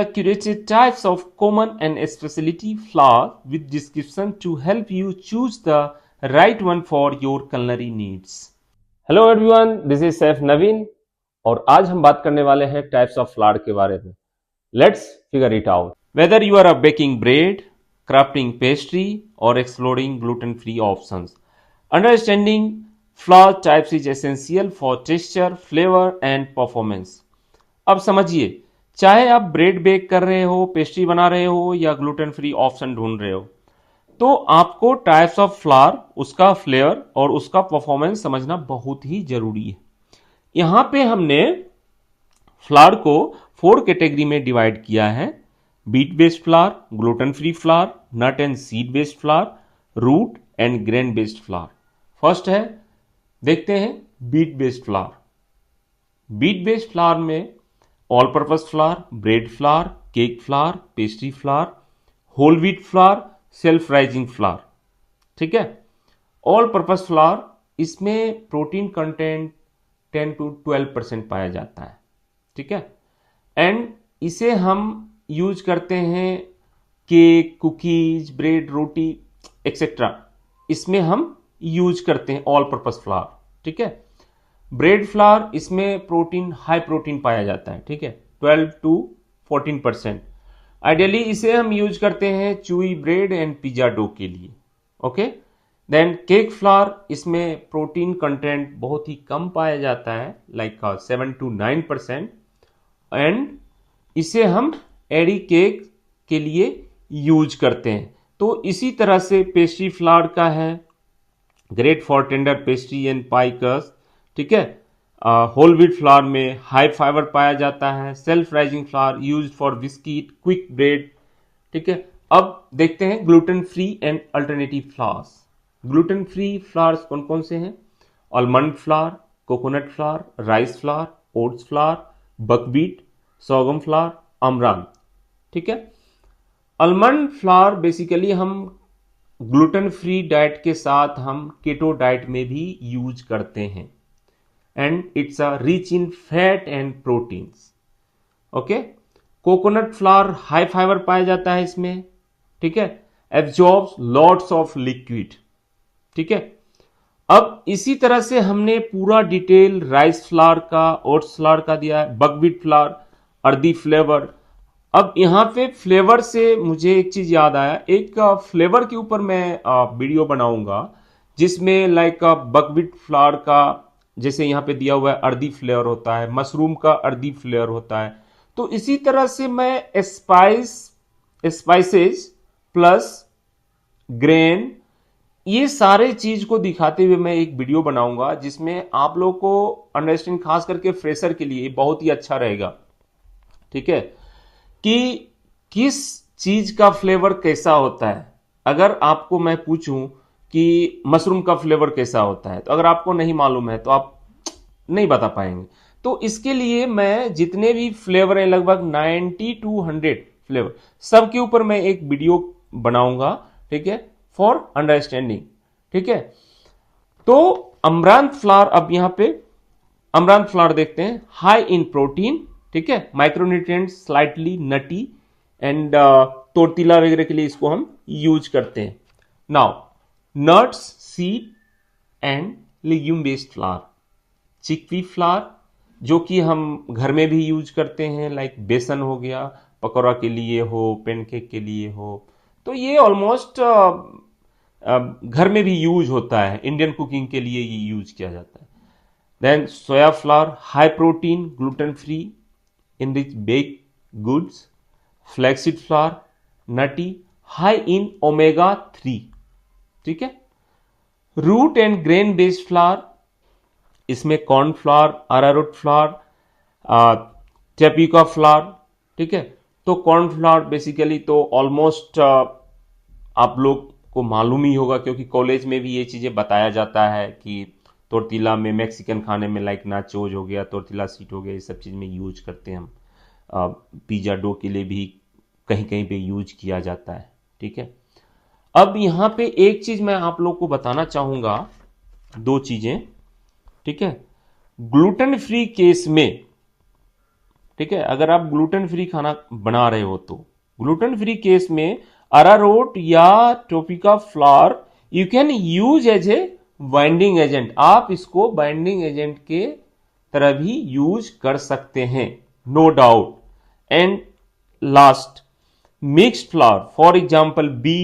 curated types of common and specialty flour with description to help you choose the right one for your culinary needs. Hello everyone, this is Chef Naveen और आज हम बात करने वाले हैं types of flower के बारे में. Let's figure it out. Whether you are baking bread, crafting pastry or exploring gluten-free options, understanding flour types is essential for texture, flavor and performance. अब समझिए, चाहे आप ब्रेड बेक कर रहे हो, पेस्ट्री बना रहे हो या ग्लूटेन फ्री ऑप्शन ढूंढ रहे हो, तो आपको टाइप्स ऑफ फ्लावर, उसका फ्लेवर और उसका परफॉर्मेंस समझना बहुत ही जरूरी है. यहां पे हमने फ्लावर को 4 कैटेगरी में डिवाइड किया है: wheat based flour, gluten free flour, nut and seed based flour, root and grain based flour. First है, देखते हैं wheat based flour. Wheat based flour में all purpose flour, bread flour, cake flour, pastry flour, whole wheat flour, self raising flour. ठीक है. All purpose flour, इसमें protein content 10 to 12% पाया जाता है. ठीक है. एंड इसे हम यूज करते हैं केक, कुकीज, ब्रेड, रोटी एक्सेट्रा. इसमें हम यूज करते हैं ऑल पर्पस फ्लावर. ठीक है. ब्रेड फ्लावर, इसमें प्रोटीन, हाई प्रोटीन पाया जाता है. ठीक है. 12 to 14%. आइडियली इसे हम यूज करते हैं chewy bread and pizza dough के लिए. ओके. देन केक फ्लावर, इसमें प्रोटीन कंटेंट बहुत ही कम पाया जाता है, लाइक 7 to 9%. एंड इसे हम एडी केक के लिए यूज करते हैं. तो इसी तरह से पेस्ट्री फ्लावर का है, great for tender pastry and pie crust. ठीक है. होल व्हीट फ्लावर में हाई फाइबर पाया जाता है. Self raising flour used for biscuit, quick bread. ठीक है. अब देखते हैं gluten free and alternative flours. Gluten free flours कौन कौन से हैं? Almond flour, coconut flour, rice flour, oats flour, buckwheat, sorghum flour, amaranth. ठीक है. आलमंड फ्लावर बेसिकली हम ग्लूटेन फ्री डाइट के साथ हम केटो डाइट में भी यूज करते हैं. And it's a rich in fat and proteins. Okay. Coconut flower high fibre पाया जाता है इसमें. ठीक है. Absorbs lots of liquid. ठीक है. अब इसी तरह से हमने पूरा डिटेल राइस फ्लावर का, ओट्स फ्लावर का दिया है, बकवीट फ्लावर, अर्दी फ्लेवर. अब यहां पे फ्लेवर से मुझे एक चीज याद आया, एक फ्लेवर के ऊपर मैं वीडियो बनाऊंगा जिसमें लाइक बकवीट फ्लावर का, जैसे यहां पे दिया हुआ है, अर्दी फ्लेवर होता है, मशरूम का अर्दी फ्लेवर होता है. तो इसी तरह से मैं स्पाइसेस प्लस ग्रेन, ये सारे चीज को दिखाते हुए मैं एक वीडियो बनाऊंगा जिसमें आप लोग को अंडरस्टैंड, खास करके फ्रेशर के लिए बहुत ही अच्छा रहेगा. ठीक है. कि किस चीज का फ्लेवर कैसा होता है. अगर आपको मैं पूछूं कि मशरूम का फ्लेवर कैसा होता है, तो अगर आपको नहीं मालूम है तो आप नहीं बता पाएंगे. तो इसके लिए मैं जितने भी फ्लेवर हैं, लगभग 90 to 100 फ्लेवर, सबके ऊपर मैं एक वीडियो बनाऊंगा. ठीक है. For understanding. ठीक है. तो अमरांथ फ्लावर, अब यहां पे अमरांथ फ्लावर देखते हैं. High in protein. ठीक है. Micronutrient, slightly nutty and tortilla वगैरह के लिए इसको हम यूज करते हैं. Now nuts, seed and legume based flower. Chickpea flower, जो कि हम घर में भी यूज करते हैं, लाइक बेसन हो गया, पकौड़ा के लिए हो, पैनकेक के लिए हो. तो ये ऑलमोस्ट घर में भी यूज होता है. इंडियन कुकिंग के लिए ये यूज किया जाता है. Then soya flour, high protein, gluten free, enrich bake goods. Flaxseed flour, nutty, high in omega 3. ठीक है. Root and grain based flour, इसमें corn flour, arrowroot flour, tapioca flour. ठीक है. तो कॉर्न फ्लावर बेसिकली तो ऑलमोस्ट आप लोग को मालूम ही होगा, क्योंकि कॉलेज में भी ये चीजें बताया जाता है कि टोर्टिला में, मैक्सिकन खाने में, लाइक नाचोज हो गया, टोर्टिला सीट हो गया, ये सब चीज में यूज करते हैं हम. पिज्जा डो के लिए भी कहीं कहीं पे यूज किया जाता है. ठीक है. अब यहां पे एक चीज मैं आप लोग को बताना चाहूंगा, 2 चीजें. ठीक है. ग्लूटेन फ्री केस में ठीक है, अगर आप ग्लूटेन फ्री खाना बना रहे हो तो ग्लूटेन फ्री केस में अरारोट या tapioca flour you can use as a binding agent, आप इसको बाइंडिंग एजेंट के तरह भी यूज कर सकते हैं, no doubt. And last, mixed flour for example B